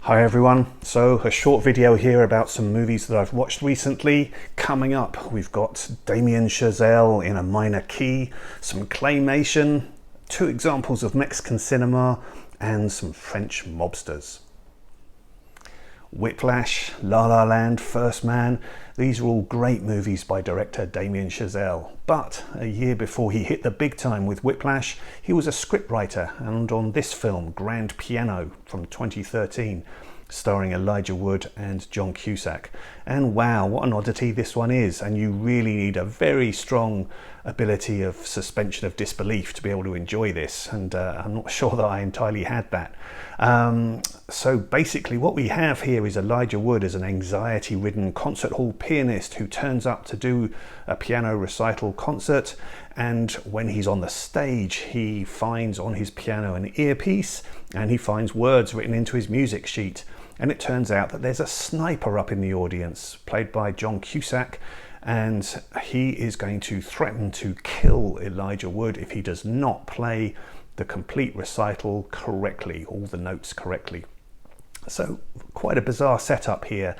Hi everyone, so a short video here about some movies that I've watched recently. Coming up, we've got Damien Chazelle in a minor key, some claymation, two examples of Mexican cinema, and some French mobsters. Whiplash, La La Land, First Man, these are all great movies by director Damien Chazelle. But a year before he hit the big time with Whiplash, he was a scriptwriter, and on this film, Grand Piano from 2013, starring Elijah Wood and John Cusack. And wow, what an oddity this one is, and you really need a very strong ability of suspension of disbelief to be able to enjoy this, and I'm not sure that I entirely had that. So basically what we have here is Elijah Wood as an anxiety-ridden concert hall pianist who turns up to do a piano recital concert, and when he's on the stage he finds on his piano an earpiece and he finds words written into his music sheet, and it turns out that there's a sniper up in the audience played by John Cusack, and he is going to threaten to kill Elijah Wood if he does not play the complete recital correctly, all the notes correctly. So quite a bizarre setup here.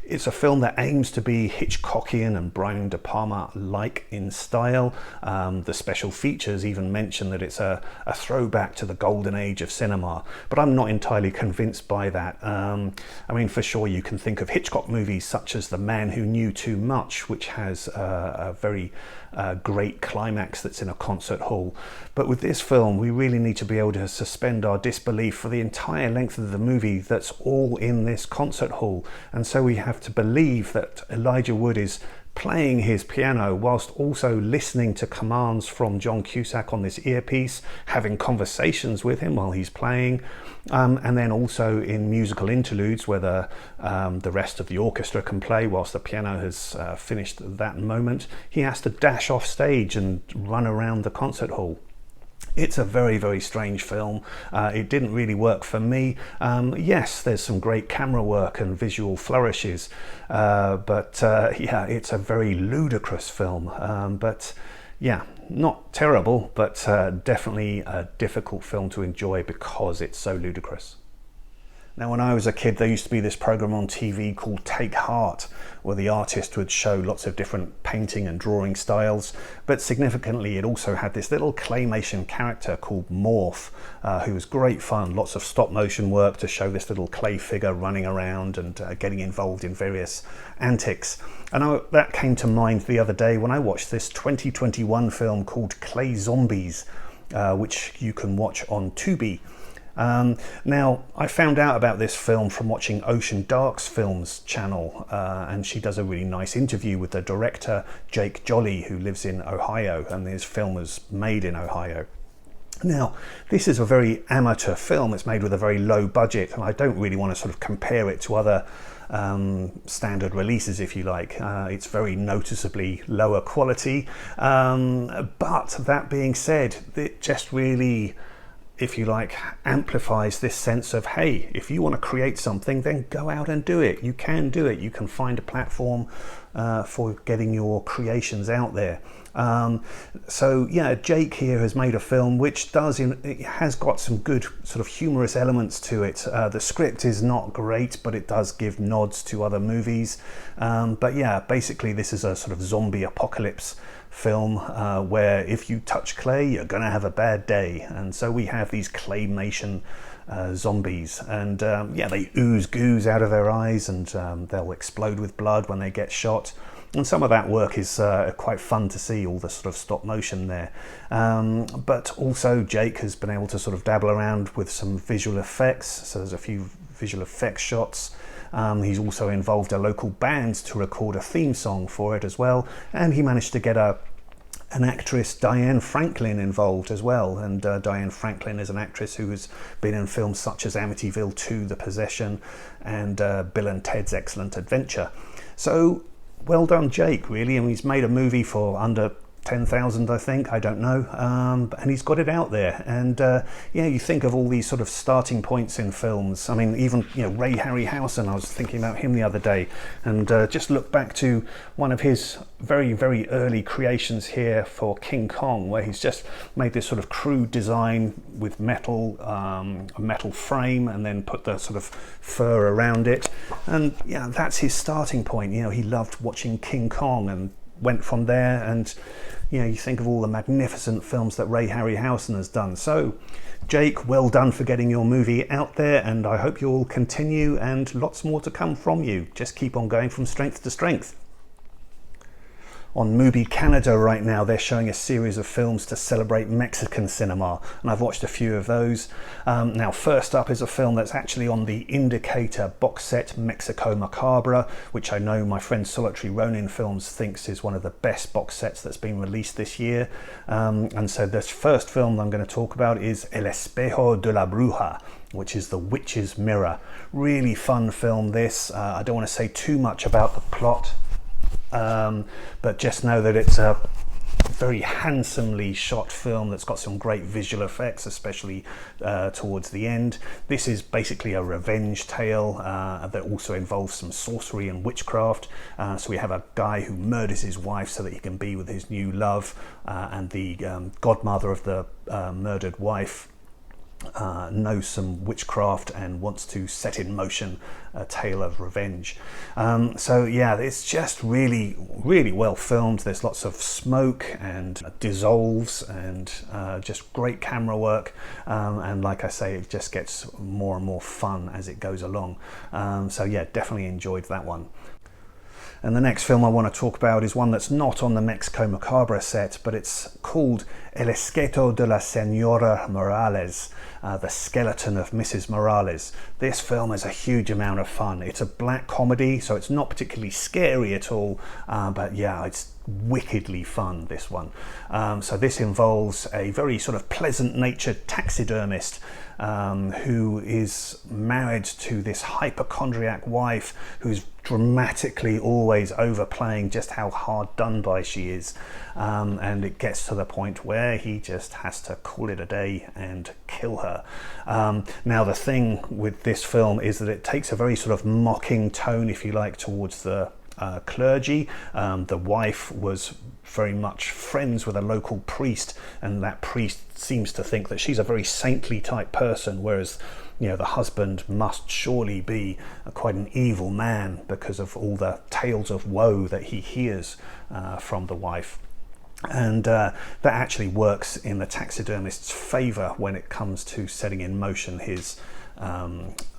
It's a film that aims to be Hitchcockian and Brian De Palma-like in style. The special features even mention that it's a throwback to the golden age of cinema, but I'm not entirely convinced by that. I mean, for sure you can think of Hitchcock movies such as The Man Who Knew Too Much, which has a very great climax that's in a concert hall. But with this film, we really need to be able to suspend our disbelief for the entire length of the movie that's all in this concert hall. And so we have to believe that Elijah Wood is playing his piano whilst also listening to commands from John Cusack on this earpiece, having conversations with him while he's playing, and then also in musical interludes where the rest of the orchestra can play whilst the piano has finished that moment, he has to dash off stage and run around the concert hall. It's a very, very strange film. It didn't really work for me. Yes, there's some great camera work and visual flourishes, but yeah, it's a very ludicrous film. But yeah, not terrible, but definitely a difficult film to enjoy because it's so ludicrous. Now, when I was a kid, there used to be this program on TV called Take Heart, where the artist would show lots of different painting and drawing styles, but significantly it also had this little claymation character called Morph, who was great fun, lots of stop motion work to show this little clay figure running around and getting involved in various antics. And that came to mind the other day when I watched this 2021 film called Clay Zombies, which you can watch on Tubi. Now, I found out about this film from watching Ocean Dark's Films channel, and she does a really nice interview with the director Jake Jolly, who lives in Ohio, and this film was made in Ohio. Now, this is a very amateur film. It's made with a very low budget, and I don't really want to sort of compare it to other standard releases, if you like. It's very noticeably lower quality, but that being said, it just really, if you like, amplifies this sense of, hey, if you want to create something, then go out and do it. You can do it. You can find a platform for getting your creations out there. So yeah, Jake here has made a film which it has got some good sort of humorous elements to it. The script is not great, but it does give nods to other movies. But yeah, basically this is a sort of zombie apocalypse film where if you touch clay, you're gonna have a bad day. And so we have these claymation zombies, and yeah, they ooze goos out of their eyes, and they'll explode with blood when they get shot. And some of that work is quite fun to see, all the sort of stop motion there. But also Jake has been able to sort of dabble around with some visual effects. So there's a few visual effects shots. He's also involved a local band to record a theme song for it as well. And he managed to get an actress, Diane Franklin, involved as well. And Diane Franklin is an actress who has been in films such as Amityville 2, The Possession, and Bill and Ted's Excellent Adventure. So well done, Jake, really. And he's made a movie for under 10,000, I think, I don't know, and he's got it out there. And yeah, you think of all these sort of starting points in films. I mean, even, you know, Ray Harryhausen, I was thinking about him the other day, and just look back to one of his very, very early creations here for King Kong, where he's just made this sort of crude design with metal, a metal frame, and then put the sort of fur around it. And yeah, that's his starting point. You know, he loved watching King Kong and went from there. And you know, you think of all the magnificent films that Ray Harryhausen has done. So Jake, well done for getting your movie out there, and I hope you'll continue, and lots more to come from you. Just keep on going from strength to strength. On Mubi Canada right now, they're showing a series of films to celebrate Mexican cinema, and I've watched a few of those. Now, first up is a film that's actually on the Indicator box set, Mexico Macabre, which I know my friend Solitary Ronin Films thinks is one of the best box sets that's been released this year. And so this first film I'm going to talk about is El Espejo de la Bruja, which is The Witch's Mirror. Really fun film, this. I don't want to say too much about the plot. But just know that it's a very handsomely shot film that's got some great visual effects, especially towards the end. This is basically a revenge tale that also involves some sorcery and witchcraft. So we have a guy who murders his wife so that he can be with his new love, and the godmother of the murdered wife knows some witchcraft and wants to set in motion a tale of revenge. So yeah, it's just really, really well filmed. There's lots of smoke and dissolves and just great camera work, and like I say, it just gets more and more fun as it goes along. So yeah, definitely enjoyed that one. And the next film I want to talk about is one that's not on the Mexico Macabre set, but it's called El Esqueleto de la señora Morales, the skeleton of Mrs. Morales. This film is a huge amount of fun. It's a black comedy, so it's not particularly scary at all, but yeah, it's wickedly fun, this one. So this involves a very sort of pleasant-natured taxidermist who is married to this hypochondriac wife who's dramatically always overplaying just how hard done by she is, and it gets to the point where he just has to call it a day and kill her. Now the thing with this film is that it takes a very sort of mocking tone, if you like, towards the clergy. The wife was very much friends with a local priest, and that priest seems to think that she's a very saintly type person, whereas, you know, the husband must surely be quite an evil man because of all the tales of woe that he hears from the wife. And that actually works in the taxidermist's favor when it comes to setting in motion his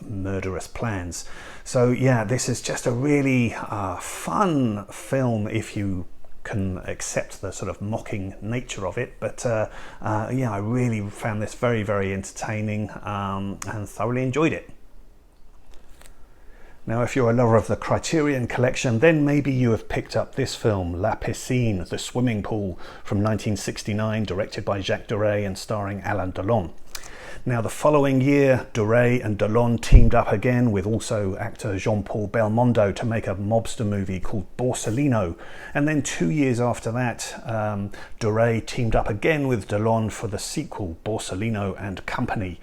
murderous plans. So yeah, this is just a really fun film if you can accept the sort of mocking nature of it. But yeah, I really found this very, very entertaining, and thoroughly enjoyed it. Now, if you're a lover of the Criterion Collection, then maybe you have picked up this film, La Piscine, The Swimming Pool, from 1969, directed by Jacques Deray and starring Alain Delon. Now, the following year, Deray and Delon teamed up again with also actor Jean-Paul Belmondo to make a mobster movie called Borsalino. And then 2 years after that, Deray teamed up again with Delon for the sequel, Borsalino and Company.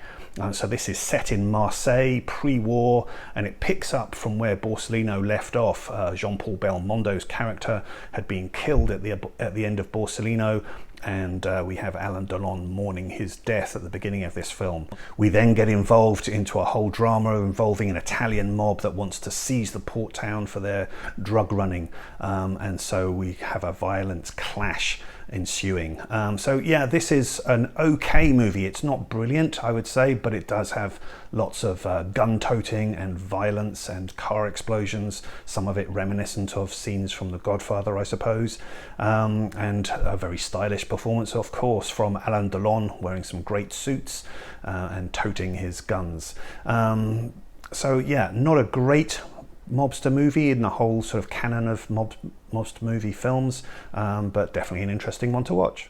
So this is set in Marseille, pre-war, and it picks up from where Borsalino left off. Jean-Paul Belmondo's character had been killed at the end of Borsalino, and we have Alain Delon mourning his death at the beginning of this film. We then get involved into a whole drama involving an Italian mob that wants to seize the port town for their drug running, and so we have a violent clash ensuing. So yeah, this is an okay movie. It's not brilliant, I would say, but it does have lots of gun toting and violence and car explosions, some of it reminiscent of scenes from The Godfather, I suppose, and a very stylish performance, of course, from Alain Delon, wearing some great suits and toting his guns. So yeah, not a great mobster movie in the whole sort of canon of mobster movie films, but definitely an interesting one to watch.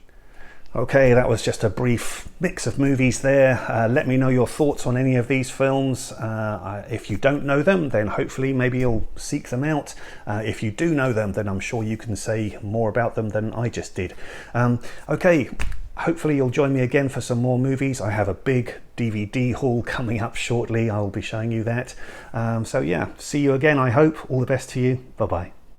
Okay, that was just a brief mix of movies there. Let me know your thoughts on any of these films. If you don't know them, then hopefully maybe you'll seek them out. If you do know them, then I'm sure you can say more about them than I just did. Okay, hopefully you'll join me again for some more movies. I have a big DVD haul coming up shortly. I'll be showing you that. So yeah, see you again, I hope. All the best to you. Bye-bye.